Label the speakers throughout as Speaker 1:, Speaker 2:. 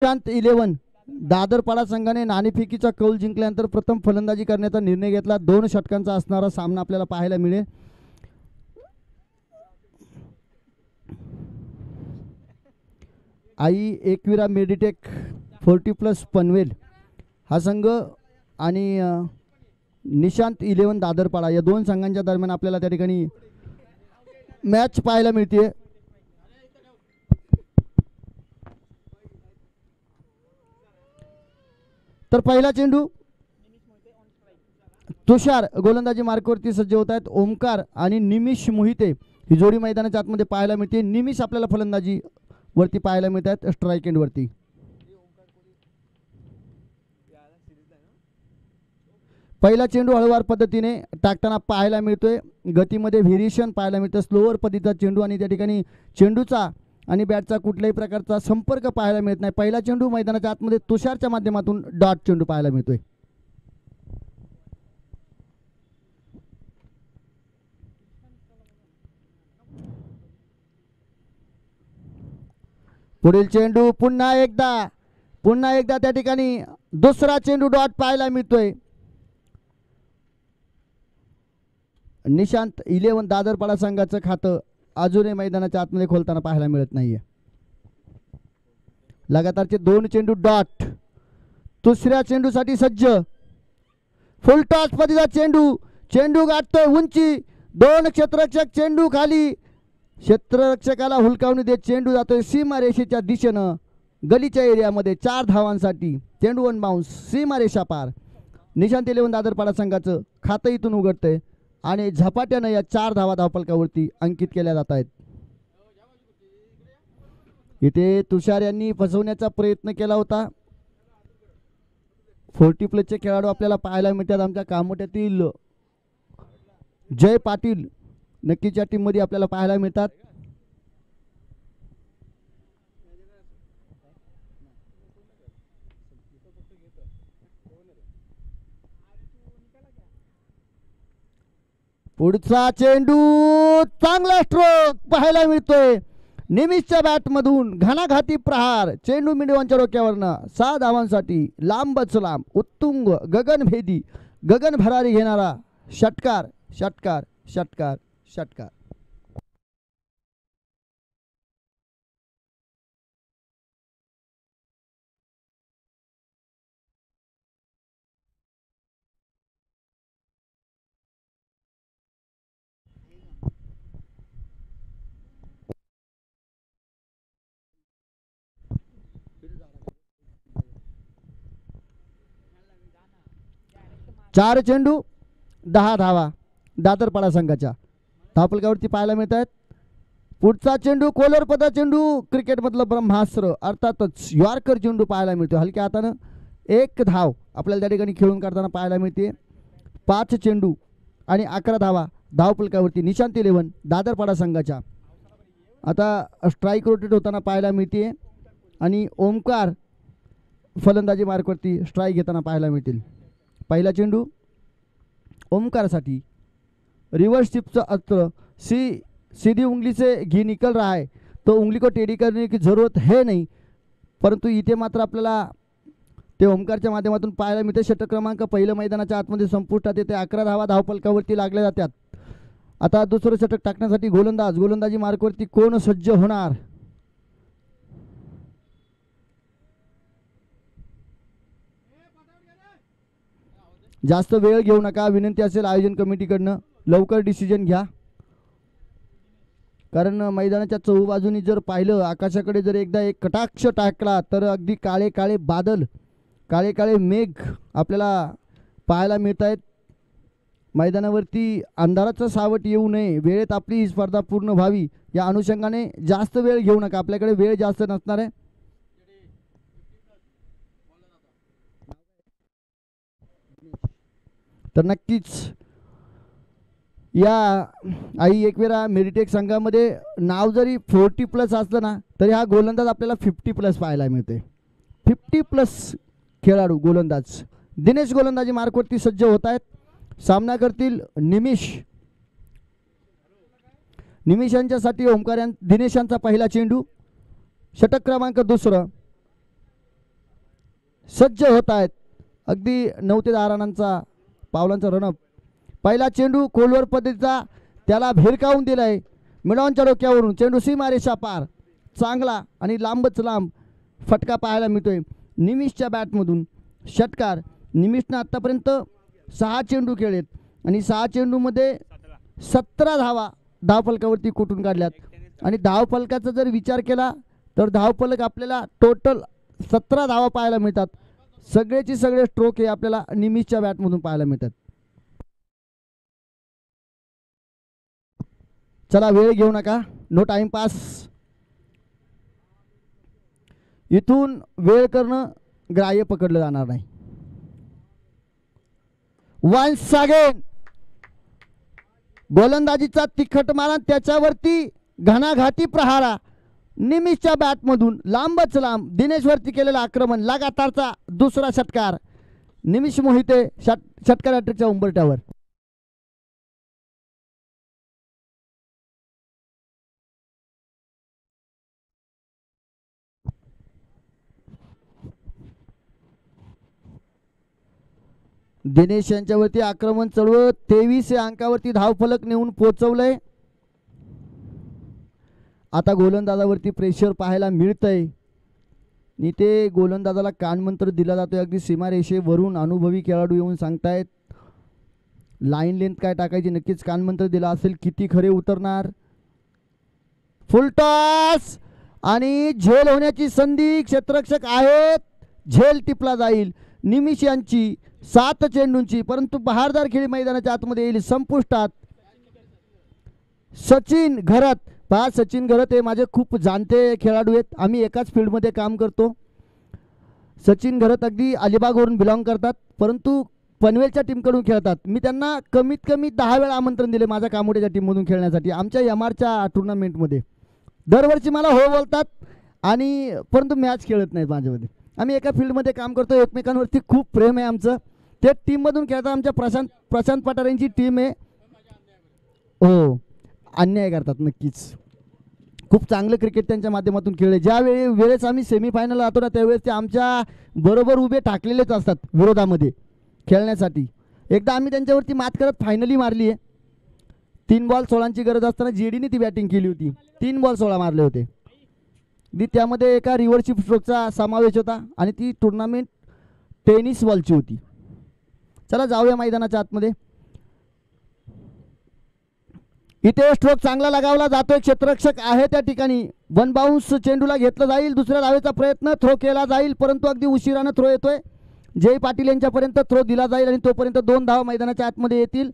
Speaker 1: निशांत 11 दादरपाडा संघाने नाणेफेकीचा कौल जिंकल्यानंतर प्रथम फलंदाजी करण्याचा निर्णय घेतला। 2 षटकांचा असणारा सामना आपल्याला पाहायला मिळेल। आई एकविरा मेडिटेक 40+ पनवेल हा संघ आणि निशांत 11 दादरपाडा या दोन संघांच्या दरम्यान आपल्याला त्या ठिकाणी मॅच पाहायला मिळते। तर पहिला चेंडू तुषार गोलंदाजी मार्कवरती सज्ज होत आहेत। ओमकार आणि निमिष मोहिते ही जोडी मैदानाच्या आतमध्ये पाहायला मिळते। निमिष आपल्याला फलंदाजी वरती पाहायला मिळत आहेत स्ट्राईक एंड वरती। पहिला चेंडू हळूवार पद्धतीने टाकताना पाहायला मिळतोय। गतीमध्ये व्हेरिएशन पाहायला मिळतं। स्लोअर पद्धतीचा चेंडू आणि त्या ठिकाणी चेंडूचा आणि बॅटचा कुठल्याही प्रकारचा संपर्क पाहायला मिळत नाही। पहिला चेंडू मैदानाच्या आतमध्ये तुषारच्या माध्यमातून डॉट चेंडू पाहायला मिळतोय। पुढील चेंडू पुन्हा एकदा त्या ठिकाणी दुसरा चेंडू डॉट पाहायला मिळतोय। निशांत 11 दादरपाडा संघाचं खातं अजूनही मैदानाच्या आतमध्ये खोलताना पाहायला मिळत नाहीये। लगातारचे 2 चेंडू डॉट। दुसऱ्या चेंडूसाठी सज्ज। फुल टॉस पद्धतीचा चेंडू गाठतोय उंची। 2 क्षेत्ररक्षक चेंडू खाली। क्षेत्ररक्षकाला हुलकावणी देत चेंडू जातोय सीमारेषेच्या दिशेनं गलीच्या एरियामध्ये 4 धावांसाठी। चेंडू वन बाउन्स सीमारेषा पार। निशांत 11 दादरपाडा संघाचं खातं इथून उघडतंय आणि झपाट्यानं या 4 धावा धावफलकावरती अंकित केल्या जात आहेत। इथे तुषार यांनी फसवण्याचा प्रयत्न केला होता। 40+ खेळाडू आपल्याला पाहायला मिळतात। आमच्या कामोट्यातील जय पाटील नक्कीच्या टीम मध्ये आपल्याला पाहायला मिळतात। पुढचा चेंडू चांगला स्ट्रोक पाहायला मिळतोय। निमिषच्या बॅट मधून घणाघाती प्रहार। चेंडू मिडवांच्या डोक्यावरनं 6 धावांसाठी लांबच लांब उत्तुंग गगनभेदी गगन भरारी घेणारा षटकार षटकार षटकार षटकार। चार चेंडू 10 धावा दादरपाडा संघाच्या धावफलकावरती पाहायला मिळत आहेत। पुढचा चेंडू कोलर पदा चेंडू क्रिकेटमधलं ब्रह्मास्त्र अर्थातच यॉर्कर चेंडू पाहायला मिळतो। हलक्या हातानं 1 धाव आपल्याला त्या ठिकाणी खेळून काढताना पाहायला मिळते। 5 चेंडू आणि 11 धावा धावफलकावरती निशांत 11 दादरपाडा संघाच्या। आता स्ट्राईक रोटेट होताना पाहायला मिळते आणि ओमकार फलंदाजी मार्कवरती स्ट्राईक घेताना पाहायला मिळतील। पहिला चेंडू ओमकारसाठी रिवर्स टिपचं अस्त्र। सीधी उंगली से घी निकल रहा है तो उंगली को टेढ़ी करने की ज़रूरत है नहीं, परंतु इथे मात्र आपल्याला ते ओमकारच्या माध्यमातून पाहायला मिळते। षटक क्रमांक पहिलं मैदानाच्या आतमध्ये संपुष्टात येते। 11 धावा धावफलकावरती लागल्या जातात। आता दुसरं षटक टाकण्यासाठी गोलंदाजी मार्कवरती कोण सज्ज होणार? जास्त वेळ घेऊ नका, विनंती असेल आयोजन कमिटीकडनं लवकर डिसिजन घ्या। कारण मैदानाच्या चहूबाजूनी जर पाहिलं आकाशाकडे जर एकदा एक कटाक्ष टाकला तर अगदी काळे काळे बादल काळे काळे मेघ आपल्याला पाहायला मिळत आहेत। मैदानावरती अंधाराचं सावट येऊ नये, वेळेत आपली ही स्पर्धा पूर्ण व्हावी या अनुषंगाने जास्त वेळ घेऊ नका। आपल्याकडे वेळ जास्त नसणार आहे। तर नक्कीच या आई एकविरा मेडिटेक संघामध्ये नाव जरी 40+ असलं ना तरी हा गोलंदाज आपल्याला 50+ पाहायला मिळते। 50+ खेळाडू गोलंदाज दिनेश गोलंदाजी मार्कवरती सज्ज होत आहेत। सामना करतील निमिषांच्यासाठी ओमकार दिनेशांचा पहिला चेंडू षटक क्रमांक 2 सज्ज होत आहेत. अगदी 9 ते 10 रनांचा पावलांचा रनअप. पहिला चेंडू खोलवर पद्धतीचा, त्याला भिरकावून दिलाय मिडॉनच्या डोक्यावरून. चेंडू सीमारेषा पार, चांगला आणि लांबच लांब फटका पाहायला मिळतोय निमिषच्या बॅटमधून. षटकार. निमिषनं आत्तापर्यंत 6 चेंडू खेळलेत आणि 6 चेंडूमध्ये 17 धावा धावफलकावरती कुठून काढल्यात. आणि धावफलकाचा जर विचार केला तर धावफलक आपल्याला टोटल 17 धावा पाहायला मिळतात. सगळेचे सगळे स्ट्रोक हे आपल्याला निमिषच्या बॅटमधून पाहायला मिळतात. चला, वेळ घेऊ नका, नो टाइमपास. इथून वेळ करणं ग्राह्य पकडलं जाणार नाही. वन्स अगेन गोलंदाजीचा तिखट मारा, त्याच्यावरती घणाघाती प्रहारा निमिषच्या बॅटमधून लांबच लांब दिनेशवरती केलेलं आक्रमण. लगातारचा दुसरा षटकार. निमिष मोहिते षटकार हॅट्रिकच्या उंबरठ्यावर. दिनेश यांच्यावरती आक्रमण चढवत 23 अंकावरती धावफलक नेऊन पोहोचवलंय. आता गोलंदाजावरती प्रेशर पाहायला मिळतंय आणि ते गोलंदाजाला कानमंत्र दिला जातोय. अगदी सीमारेषेवरून अनुभवी खेळाडू येऊन सांगतायत लाईन लेंथ काय टाकायची. नक्कीच कानमंत्र दिला असेल, किती खरे उतरणार. फुल टॉस आणि झेल होण्याची संधी क्षेत्ररक्षक आहेत. झेल टिपला जाईल निमिष यांची 7 चेंडूंची, परंतु बहारदार खेळी मैदानाच्या आतमध्ये येईल संपुष्टात. सचिन घरत. पहा, सचिन घरत हे माझे खूप जाणते खेळाडू आहेत. आम्ही एकाच फील्डमध्ये काम करतो. सचिन घरत अगदी अलिबागवरून बिलॉंग करतात, परंतु पनवेलच्या टीमकडून खेळतात. मी त्यांना कमीत कमी 10 वेळा आमंत्रण दिले माझ्या कामोड्याच्या टीममधून खेळण्यासाठी आमच्या एमआरच्या टुर्नामेंटमध्ये. दरवर्षी मला हो बोलतात आणि परंतु मॅच खेळत नाहीत माझ्यामध्ये. आम्ही एका फील्डमध्ये काम करतो, एकमेकांवरती खूप प्रेम आहे आमचं. ते टीममधून खेळतात. आमच्या प्रशांत पठार यांची टीम आहे. हो, अन्याय करतात नक्कीच. खूप चांगलं क्रिकेट त्यांच्या माध्यमातून खेळले. ज्या वेळेस आम्ही सेमीफायनल राहतो ना, त्यावेळेस ते आमच्या बरोबर उभे ठाकलेलेच असतात विरोधामध्ये खेळण्यासाठी. एकदा आम्ही त्यांच्यावरती मात करत फायनली मारली आहे. 3 बॉल 16ची गरज असताना जेडीने ती बॅटिंग केली होती. 3 बॉल 16 मारले होते. त्यामध्ये एका रिव्हर्सिप स्ट्रोकचा समावेश होता आणि ती टुर्नामेंट टेनिस बॉलची होती. चला जाऊया मैदानाच्या आतमध्ये. इथे स्ट्रोक चांगला लगावला जातोय. क्षेत्ररक्षक आहे त्या ठिकाणी. 1 बाउन्स चेंडूला घेतलं जाईल. दुसऱ्या धावेचा प्रयत्न, थ्रो केला जाईल, परंतु अगदी उशिरानं थ्रो येतोय. जय पाटील यांच्यापर्यंत थ्रो दिला जाईल आणि तोपर्यंत 2 धावा मैदानाच्या आतमध्ये येतील.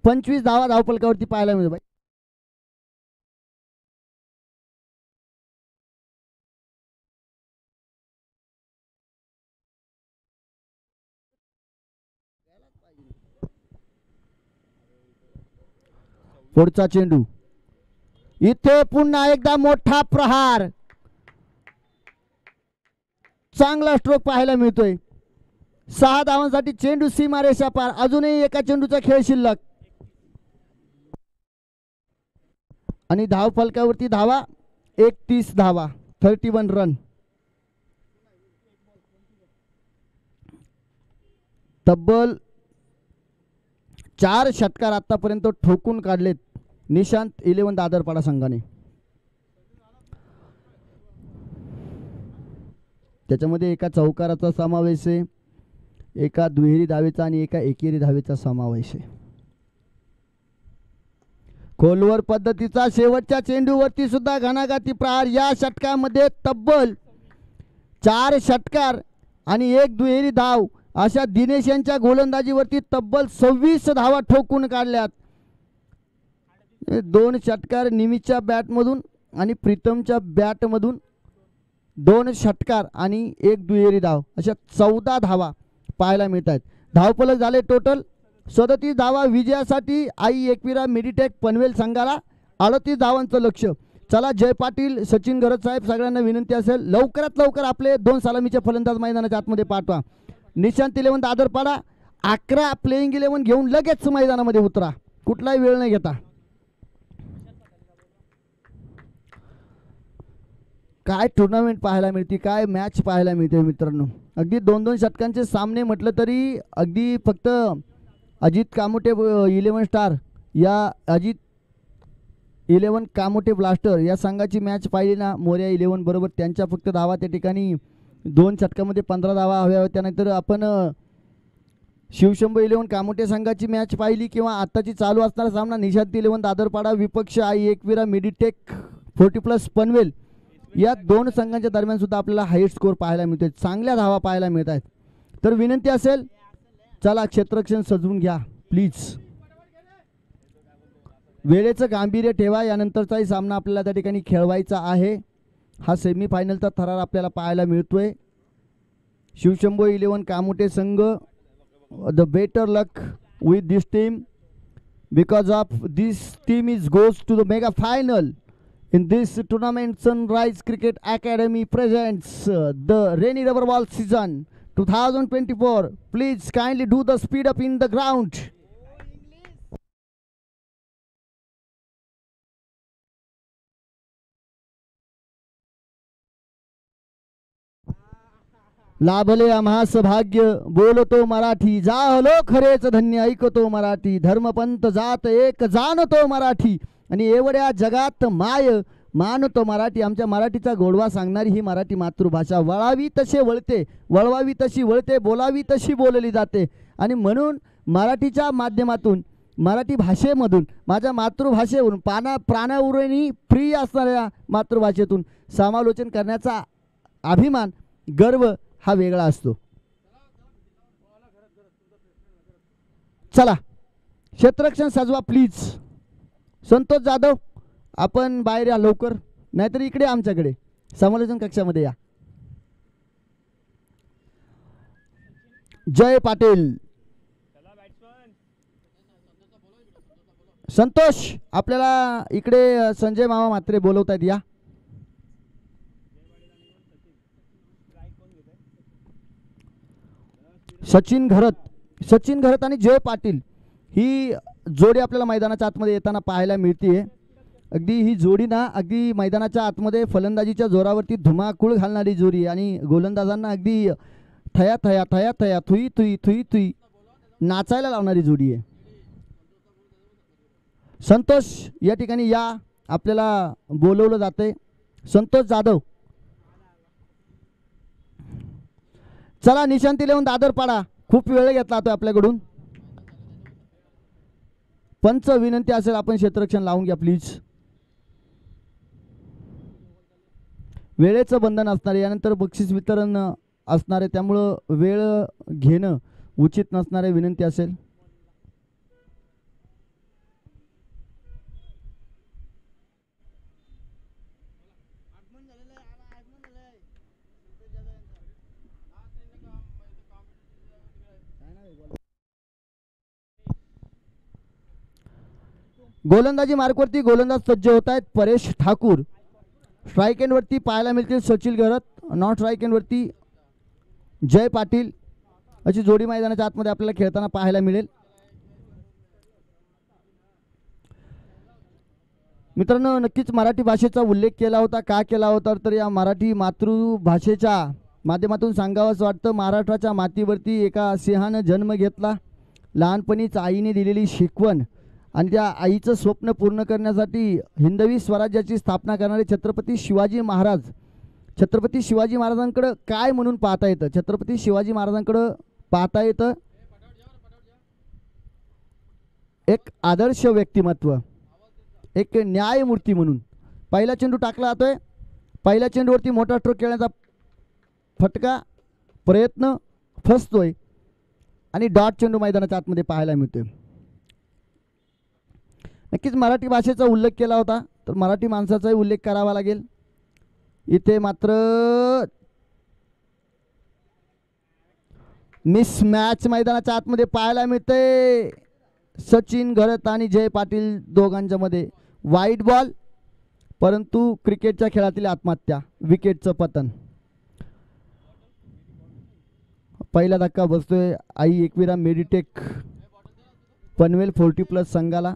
Speaker 1: 25 धावा धावफलकावरती पाहायला मिळेल. पुढचा चेंडू. इथे पुन्हा एकदा मोठा प्रहार. चांगला स्ट्रोक पाहायला मिळतोय. 6 धावांसाठी चेंडू सीमारेषा पार. अजूनही एका चेंडूचा खेळ शिल्लक आणि धावफलकावरती धावा 31 धावा, 31 रन. तब्बल 4 षटकार आतापर्यंत ठोकून काढलेत निशांत 11 दादरपाडा संघाने. त्याच्यामध्ये एका चौकाराचा समावेश आहे, एका दुहेरी धावेचा आणि एका एकेरी धावेचा समावेश आहे. खोलवर पद्धतीचा शेवटच्या चेंडूवरती सुद्धा घणाघाती प्रहार. या षटकामध्ये तब्बल 4 षटकार आणि 1 दुहेरी धाव अशा दिनेश यांच्या गोलंदाजीवरती तब्बल 26 धावा ठोकून काढल्यात. 2 षटकार निमिषच्या बॅटमधून आणि प्रीतमच्या बॅटमधून 2 षटकार आणि 1 दुहेरी धाव अशा 14 धावा पाहायला मिळत आहेत. धावफलक झाले टोटल 37 धावा विजयासाठी आई एकविरा मेडिटेक पनवेल संघाला. 38 धावांचं लक्ष. चला जय पाटील, सचिन घरत साहेब, सगळ्यांना विनंती असेल लवकरात लवकर आपले 2 सलामीचे फलंदाज मैदानाच्या आतमध्ये पाठवा. निशांत 11 दादरपाडा 11 प्लेइंग 11 घेऊन लगेच मैदानामध्ये उतरा, कुठलाही वेळ न घेता. काय टुर्नामेंट पाहायला मिळते, काय मॅच पाहायला मिळते मित्रांनो. अगदी 2-2 षटकांचे सामने म्हटलं तरी अगदी फक्त अजित कामोटे 11 स्टार या अजित 11 कामोटे ब्लास्टर या संघाची मॅच पाहिली ना, मोर्या 11 बरोबर, त्यांच्या फक्त धावा त्या ठिकाणी 2 षटकामध्ये 15 धावा हव्या होत्या. त्यानंतर आपण शिवशंभू 11 कामोटे संघाची मॅच पाहिली किंवा आत्ताची चालू असणारा सामना निशांत 11 दादरपाडा विपक्ष आई एकविरा मेडिटेक 40+ पनवेल या 2 संघांच्या दरम्यान सुद्धा आपल्याला हाई स्कोर पाहायला मिळते, चांगल्या धावा पाहायला मिळत आहेत. तर विनंती असेल, चला क्षेत्ररक्षण सजवून घ्या प्लीज. वेळेचं गांभीर्य ठेवा, यानंतरचाही सामना आपल्याला त्या ठिकाणी खेळवायचा आहे. हा सेमीफायनलचा थरार आपल्याला पाहायला मिळतोय. शिवशंभू 11 कामोटे संघ, the better luck with this team because of this team is goes to the mega final. In this tournament, Sunrise Cricket Academy presents the Rainy Rubber Ball season 2024. Please kindly do the speed up in the ground. लाभले आम्हास भाग्य, बोलतो मराठी, जाहलो खरेच धन्य, ऐकतो मराठी, धर्मपंथ जात एक, जाणतो मराठी, आणि एवढ्या जगात माय मानतो मराठी. आमच्या मराठीचा गोडवा सांगणारी ही मराठी मातृभाषा. वळावी तसे वळते, वळवावी तशी वळते, बोलावी तशी बोलली जाते. आणि म्हणून मराठीच्या माध्यमातून, मराठी भाषेमधून, माझ्या मातृभाषेवरून, प्राणाउरणी प्रिय असणाऱ्या मातृभाषेतून समालोचन करण्याचा अभिमान, गर्व हा वेगळा असतो. चला क्षेत्ररक्षण सजवा प्लीज. संतोष जाधव आपण बाहेर या लवकर, नाहीतर इकडे आमच्याकडे समालोचन कक्षामध्ये या. जय पाटील, संतोष आपल्याला इकडे संजय मामा म्हात्रे बोलवतात, या. सचिन घरत आणि जय पाटील ही जोडी आपल्याला मैदानाच्या आतमध्ये येताना पाहायला मिळते. अगदी ही जोडी ना अगदी मैदानाच्या आतमध्ये फलंदाजीच्या जोरावरती धुमाकूळ घालणारी जोडी आणि गोलंदाजांना अगदी थया थया थया थया थुई थुई थुई थुई नाचायला लावणारी जोडी आहे. संतोष या ठिकाणी या, आपल्याला बोलवलं जाते. संतोष जाधव, चला निशांत 11 दादरपाडा, खूप वेळ घेतला तो आपल्याकडून. पंच विनंती असेल, आपण क्षेत्ररक्षण लावून घ्या प्लीज. वेळेचं बंधन असणार आहे, यानंतर बक्षीस वितरण असणार आहे, त्यामुळं वेळ घेणं उचित नसणारे विनंती असेल. गोलंदाजी मार्कवरती गोलंदाज सज्ज होत आहेत. परेश ठाकूर. स्ट्राईक एंडवरती पाहायला मिळतील सचिन घरत, नॉन स्ट्राईक एंडवरती जय पाटील अशी जोडी मैदानाच्या आतमध्ये आपल्याला खेळताना पाहायला मिळेल. मित्रांनो, नक्कीच मराठी भाषेचा उल्लेख केला होता. का केला होता तर या मराठी मातृभाषेच्या माध्यमातून सांगावंसं वाटतं. महाराष्ट्राच्या मातीवरती एका सिंहानं जन्म घेतला. लहानपणीच आईने दिलेली शिकवण आणि त्या आईचं स्वप्न पूर्ण करण्यासाठी हिंदवी स्वराज्याची स्थापना करणारे छत्रपती शिवाजी महाराज. छत्रपती शिवाजी महाराजांकडं काय म्हणून पाहता येतं? छत्रपती शिवाजी महाराजांकडं पाहता येतं एक आदर्श व्यक्तिमत्व, एक न्यायमूर्ती म्हणून. पहिला चेंडू टाकला जातोय, पहिल्या चेंडूवरती मोठा स्ट्रोक खेळण्याचा फटका, प्रयत्न फसतोय आणि डॉट चेंडू मैदानाच्या आतमध्ये पाहायला मिळतोय. नक्कीच मराठी भाषेचा उल्लेख केला होता, तर मराठी माणसाचाही उल्लेख करावा लागेल. इथे मात्र मिस मॅच मैदानाच्या आतमध्ये पाहायला मिळते. सचिन घरत आणि जय पाटील दोघांच्या मध्ये वाईट बॉल, परंतु क्रिकेटच्या खेळातील आत्महत्या, विकेटचं पतन. पहिला धक्का बसतोय आई एकविरा मेडिटेक पनवेल 40+ संघाला.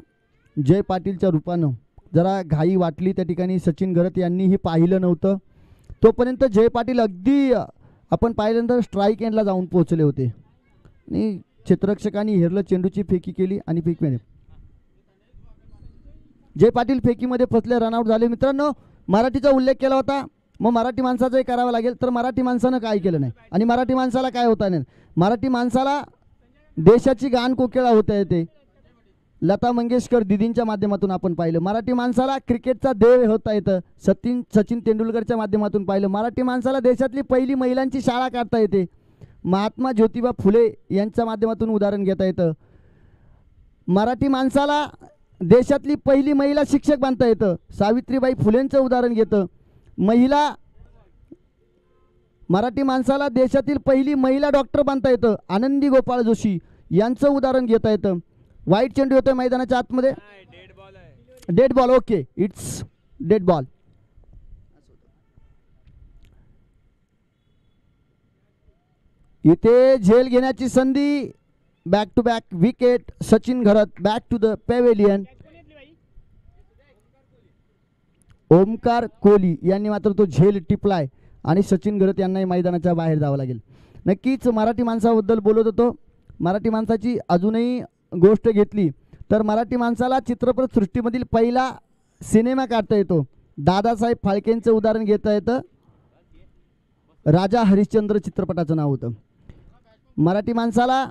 Speaker 1: जय पाटीलच्या रूपानं जरा घाई वाटली त्या ठिकाणी. सचिन घरत यांनीही पाहिलं नव्हतं तोपर्यंत जय पाटील अगदी आपण पाहिल्यानंतर स्ट्राईक एंडला जाऊन पोहोचले होते आणि क्षेत्ररक्षकांनी हेरलं, चेंडूची फेकी केली आणि फेकीमध्ये जय पाटील फेकीमध्ये फसले, रनआउट झाले. मित्रांनो, मराठीचा उल्लेख केला होता, मग मराठी माणसाचंही करावं लागेल. तर मराठी माणसानं काय केलं नाही आणि मराठी माणसाला काय होता नाही. मराठी माणसाला देशाची गान कोकिळा होता येते, लता मंगेशकर दिदींच्या माध्यमातून आपण पाहिलं. मराठी माणसाला क्रिकेटचा देव होता येतं, सचिन तेंडुलकरच्या माध्यमातून पाहिलं. मराठी माणसाला देशातली पहिली महिलांची शाळा काढता येते, महात्मा ज्योतिबा फुले यांच्या माध्यमातून उदाहरण घेता येतं. मराठी माणसाला देशातली पहिली महिला शिक्षक बांधता येतं, सावित्रीबाई फुलेंचं उदाहरण घेतं. मराठी माणसाला देशातील पहिली महिला डॉक्टर बांधता येतं, आनंदी गोपाळ जोशी यांचं उदाहरण घेता येतं. वाईट चेंडू होतोय मैदानाच्या आतमध्ये, dead ball. Okay, it's dead ball. इथे झेल घेण्याची संधी, back to back wicket. Sachin Gharat back to the pavilion. Omkar Kohli यांनी मात्र तो झेल टिपलाय आणि सचिन घरत यांनाही मैदानाच्या बाहेर जावं लागेल. नक्कीच मराठी माणसाबद्दल बोलत होतो. मराठी माणसाची अजूनही गोष्ट घेतली तर मराठी माणसाला चित्रपट सृष्टीमधील पहिला सिनेमा काढता येतो. दादासाहेब फाळकेंचं उदाहरण घेता येतं. राजा हरिश्चंद्र चित्रपटाचं नाव होतं. मराठी माणसाला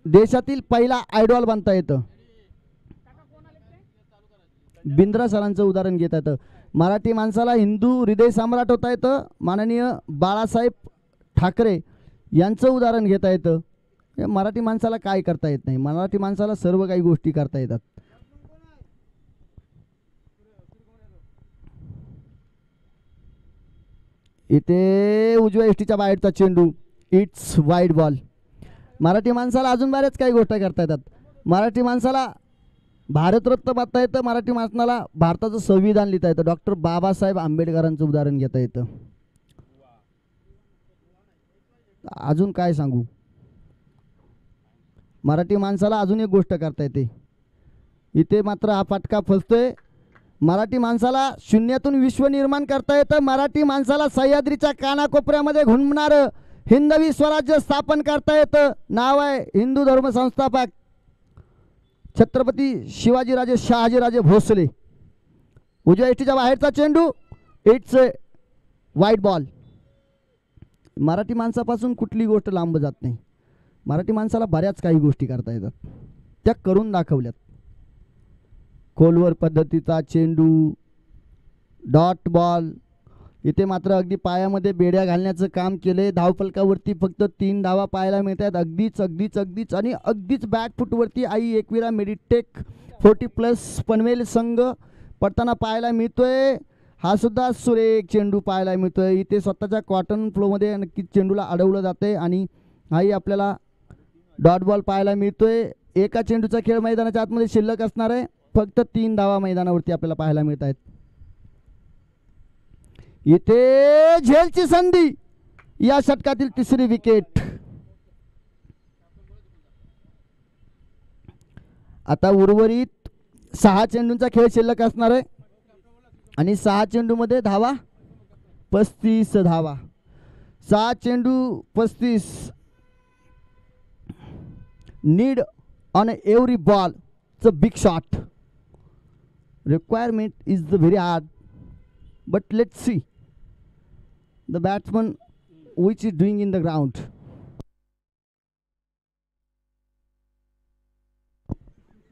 Speaker 1: देशातील पहिला आयडॉल बनता येतं. बिंद्रा सरांचं उदाहरण घेता येतं. मराठी माणसाला हिंदू हृदय सम्राट होता येतं, माननीय बाळासाहेब ठाकरे यांचं उदाहरण घेता येतं. मराठी माणसाला काय करता येत नाही, मराठी माणसाला सर्व काही गोष्टी करता येतात. इथे उजव्या एसटीच्या बाहेरचा चेंडू, इट्स वाईड बॉल. मराठी माणसाला अजून बऱ्याच काही गोष्टी करता येतात. मराठी माणसाला भारतरत्न बांधता येतं. मराठी माणसाला भारताचं संविधान लिहिता येतं. डॉक्टर बाबासाहेब आंबेडकरांचं उदाहरण घेता येतं. अजून काय सांगू, मराठी माणसाला अजून एक गोष्ट करता येते. इथे मात्र हा फटका फसतोय. मराठी माणसाला शून्यातून विश्व निर्माण करता येतं. मराठी माणसाला सह्याद्रीच्या कानाकोपऱ्यामध्ये घुमणारं हिंदवी स्वराज्य स्थापन करता येतं. नाव आहे हिंदू धर्म संस्थापक छत्रपती शिवाजीराजे शहाजीराजे भोसले. उजव्या एसटीच्या बाहेरचा चेंडू, इट्स वाईट बॉल. मराठी माणसापासून कुठली गोष्ट लांब जात नाही. मराठी माणसाला बऱ्याच काही गोष्टी करता येतात, त्या करून दाखवल्यात. खोलवर पद्धतीचा चेंडू, डॉट बॉल. इथे मात्र अगदी पायामध्ये बेड्या घालण्याचं काम केले. धावफलकावरती फक्त 3 धावा पाहायला मिळत आहेत. अगदीच आणि अगदीच बॅकफुटवरती आई एकविरा मेडिटेक 40+ पनवेल संघ पडताना पाहायला मिळतोय. हा सुद्धा सुरेख चेंडू पाहायला मिळतोय. इथे स्वतःच्या कॉटन फ्लोमध्ये नक्कीच चेंडूला अडवलं जाते आणि हाही आपल्याला डॉट बॉल पाहायला मिळतोय. एका चेंडूचा खेळ मैदानाच्या आतमध्ये शिल्लक असणार आहे. फक्त 3 धावा मैदानावरती आपल्याला पाहायला मिळत आहेत. इथे झेलची संधी, या षटकातील 3री विकेट. आता उर्वरित 6 चेंडूंचा खेळ शिल्लक असणार आहे आणि 6 चेंडूमध्ये धावा 35 धावा. 6 चेंडू 35. Need on every ball it's a big shot. requirement is the very hard, but let's see the batsman which is doing in the ground.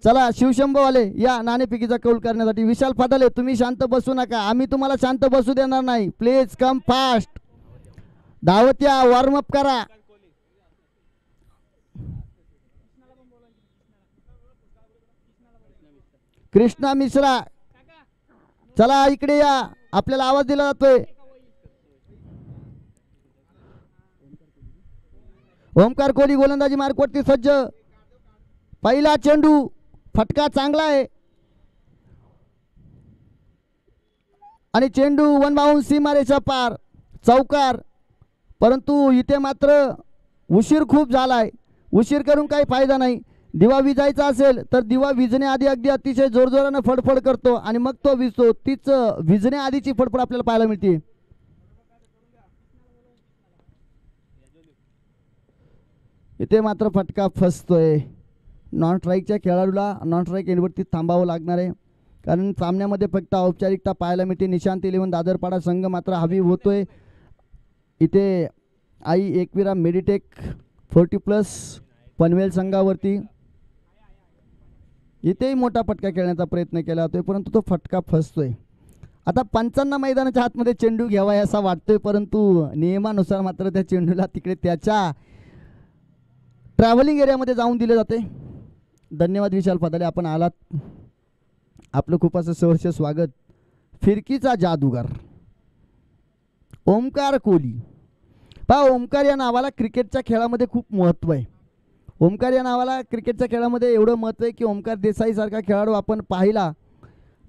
Speaker 1: चला शिवशंभोवाले या नाणेफेकीचा कौल करण्यासाठी. विशाल फादाले, तुम्ही शांत बसू नका, आम्ही तुम्हाला शांत बसू देणार नाही. Please come fast. धावत या, वॉर्मअप करा. कृष्णा मिश्रा, चला इकडे या, आपल्याला आवाज दिला जातोय. ओमकार कोहली गोलंदाजी मार्कवरती सज्ज. पहिला चेंडू, फटका चांगला आहे आणि चेंडू 1 बाउंस सीमारेषा पार, चौकार. परंतु इथे मात्र उशीर खूप झालाय. उशीर करून काही फायदा नाही. दिवा विजायचा असेल तर दिवा विजण्याआधी अगदी अतिशय जोरजोरानं फडफड करतो आणि मग तो विजतो. तीच विजण्याआधीची फडफड आपल्याला पाहायला मिळते. इथे मात्र फटका फसतोय. नॉन स्ट्राईकच्या खेळाडूला नॉन स्ट्राईक एंडवरती थांबावं लागणार आहे, कारण सामन्यामध्ये फक्त औपचारिकता पाहायला मिळते. निशांत 11 दादरपाडा संघ मात्र हवी होतोय. इथे आई एकविरा मेडिटेक 40+ पनवेल संघावरती इथेही मोठा फटका खेळण्याचा प्रयत्न केला जातोय, परंतु तो फटका फसतोय. आता पंचांना मैदानाच्या आतमध्ये चेंडू घ्यावा असा वाटतोय, परंतु नियमानुसार मात्र त्या चेंडूला तिकडे त्याच्या ट्रॅव्हलिंग एरियामध्ये जाऊन दिले जाते. धन्यवाद विशाल पदाले, आपण आलात, आपलं खूप असं सहर्ष स्वागत. फिरकीचा जादूगार ओमकार कोहली. पहा, ओमकार या नावाला क्रिकेटच्या खेळामध्ये खूप महत्त्व आहे. ओमकार या नावाला क्रिकेटच्या खेळामध्ये एवढं महत्त्व आहे की ओमकार देसाईसारखा खेळाडू आपण पाहिला.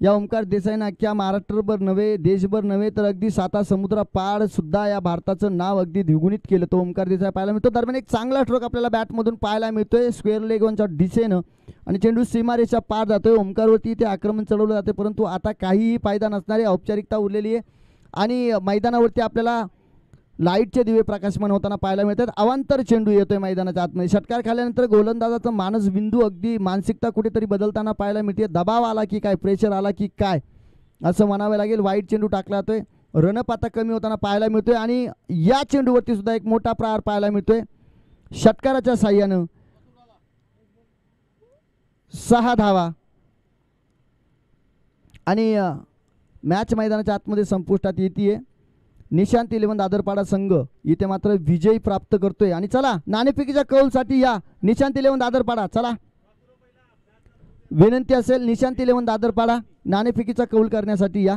Speaker 1: या ओमकार देसाईनं अख्ख्या महाराष्ट्रभर नव्हे, देशभर नव्हे, तर अगदी 7 समुद्रापार सुद्धा या भारताचं नाव अगदी द्विगुणित केलं. तो ओमकार देसाई पाहायला मिळतो. दरम्यान एक चांगला स्ट्रोक आपल्याला बॅटमधून पाहायला मिळतोय स्क्वेअर लेग वनच्या दिशेनं, आणि चेंडू सीमारेषा पार जातोय. ओमकारवरती इथे आक्रमण चढवलं जाते, परंतु आता काहीही फायदा नसणारी औपचारिकता उरलेली आहे आणि मैदानावरती आपल्याला लाईटचे दिवे प्रकाशमान होताना पाहायला मिळतात. अवांतर चेंडू येतोय मैदानाच्या आतमध्ये. षटकार खाल्यानंतर गोलंदाजाचा मानस बिंदू अगदी मानसिकता कुठेतरी बदलताना पाहायला मिळते. दबाव आला की काय, प्रेशर आला की काय असं म्हणावं लागेल. वाईट चेंडू टाकला जातोय. रनअप आता कमी होताना पाहायला मिळतोय आणि या चेंडूवरती सुद्धा एक मोठा प्रहार पाहायला मिळतोय. षटकाराच्या साह्यानं 6 धावा आणि मॅच मैदानाच्या आतमध्ये संपुष्टात येते. निशांत 11 दादरपाडा संघ इथे मात्र विजय प्राप्त करतोय. आणि चला नाणेफेकीच्या कौलसाठी या निशांत 11 दादरपाडा. चला, विनंती असेल निशांत 11 दादरपाडा नाणेफेकीचा कौल करण्यासाठी या.